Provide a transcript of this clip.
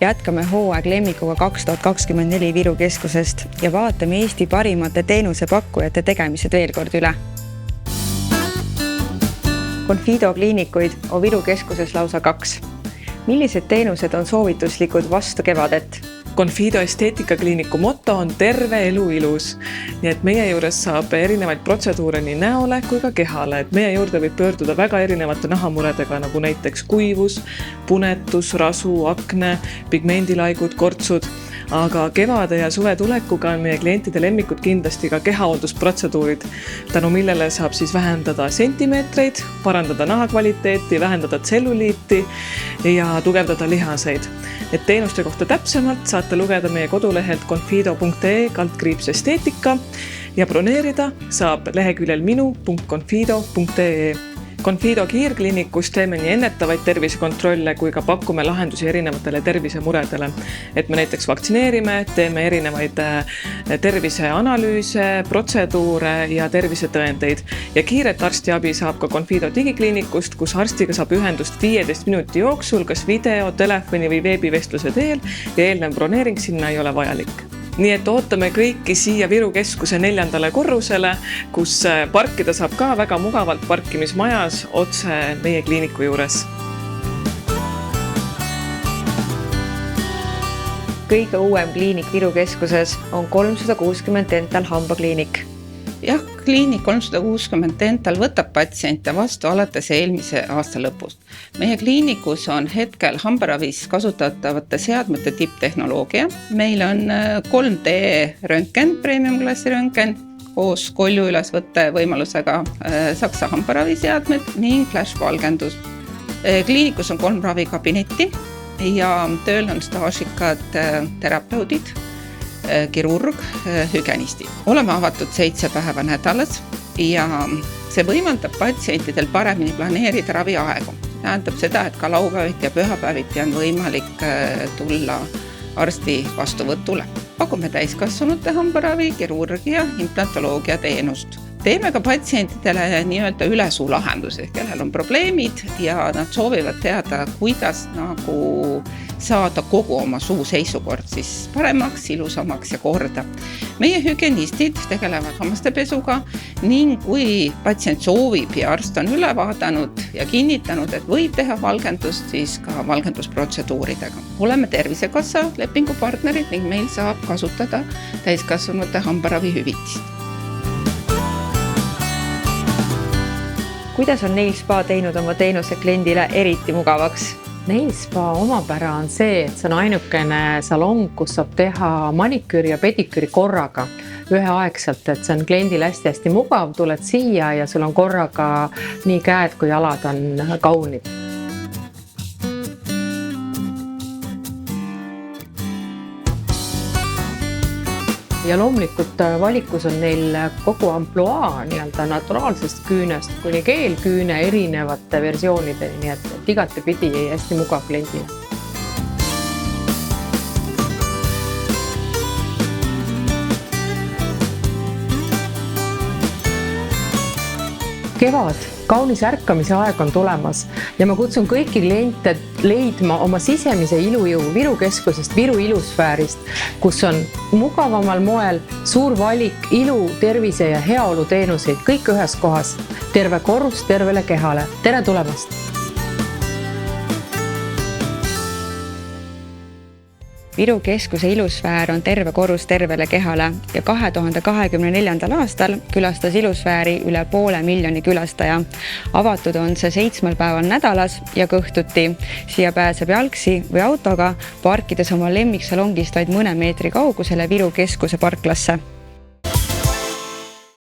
Jätkame hooaeg lemmikuga 2024 Viru keskusest ja vaatame Eesti parimate teenusepakkujate tegemised veel kord üle. Confido kliinikuid on Viru keskuses lausa 2. Millised teenused on soovituslikud vastu kevadet? Confido esteetikakliiniku motto on terve elu ilus. Nii et meie juures saab erinevaid protseduure nii näole kui ka kehale. Et meie juurde võib pöörduda väga erinevate nahamuredega, nagu näiteks kuivus, punetus, rasu, akne, pigmendilaigud, kortsud. Aga kevade ja suve tulekuga on meie klientide lemmikud kindlasti ka kehahooldusprotseduurid, tänu millele saab siis vähendada sentimeetreid, parandada nahakvaliteeti, vähendada tselluliiti ja tugevdada lihaseid. Et teenuste kohta täpsemalt saate lugeda meie kodulehelt confido.ee/esteetika ja broneerida saab leheküljel minu.confido.ee. Confido kiirkliinikus teeme nii ennetavaid tervisekontrolle kui ka pakume lahendusi erinevatele tervisemuredele. Et me näiteks vaktsineerime, teeme erinevaid terviseanalüüse, protseduure ja tervisetõendeid. Ja kiiret arstiabi saab ka Confido digikliinikust, kus arstiga saab ühendust 15 minuti jooksul, kas video, telefoni või veebivestluse teel ja eelnev broneering sinna ei ole vajalik. Nii et ootame kõiki siia Viru keskuse 4. korrusele, kus parkida saab ka väga mugavalt parkimismajas otse meie kliiniku juures. Kõige uuem kliinik Viru keskuses on 360 Dental hambakliinik. Jah, kliinik 360 Dental võtab patsiente vastu alates eelmise aasta lõpust. Meie kliinikus on hetkel hambaravis kasutatavate seadmete tipptehnoloogia. Meil on 3D röntgen, premium-klassi röntgen, koos koljuülesvõtte võimalusega Saksa hambaraviseadmed ning flash-valgendus. Kliinikus on 3 ravikabinetti ja tööl on staažikad terapeudid, kirurg, hügienistid. Oleme avatud 7 päeva nädalas ja see võimaldab patsientidel paremini planeerida raviaegu. Tähendab seda, et ka laupäeviti ja pühapäeviti on võimalik tulla arsti vastuvõtule. Pakume täiskasvanute hambaravi, kirurgia, implantoloogia teenust. Teeme ka patsientidele nii-öelda ülesuu lahendusi, kellel on probleemid ja nad soovivad teada, kuidas saada kogu oma suu seisukord siis paremaks, ilusamaks ja korda. Meie hügienistid tegelevad hammaste pesuga ning kui patsient soovib ja arst on üle vaadanud ja kinnitanud, et võib teha valgendust, siis ka valgendusprotseduuridega. Oleme Tervisekassa lepingupartnerid ning meil saab kasutada täiskasvanute hambaravi hüvitist. Kuidas on Nail Spa teinud oma teenuse kliendile eriti mugavaks? Nail Spa omapära on see, et see on ainukene salong, kus saab teha maniküüri ja pediküüri korraga üheaegselt, et see on kliendile hästi mugav, tuled siia ja sul on korraga nii käed kui jalad on kaunid. Ja loomulikult valikus on neil kogu ampluaa nii-öelda naturaalsest küünest kuni keelküüne erinevate versioonideni, nii et igatepidi hästi mugav kliendile. Kevad, kaunis ärkamise aeg on tulemas ja ma kutsun kõiki kliente leidma oma sisemise ilujõu Viru keskusest, Viru ilusfäärist, kus on mugavamal moel suur valik ilu, tervise ja heaolu teenuseid kõik ühes kohas. Terve korrus tervele kehale. Tere tulemast! Viru keskuse ilusfäär on terve korrus tervele kehale ja 2024. aastal külastas ilusfääri üle 500,000 külastaja. Avatud on see 7 päeval nädalas ja kõhtuti. Siia pääseb jalgsi või autoga, parkides oma lemmiksalongist vaid mõne meetri kaugusele Viru keskuse parklasse.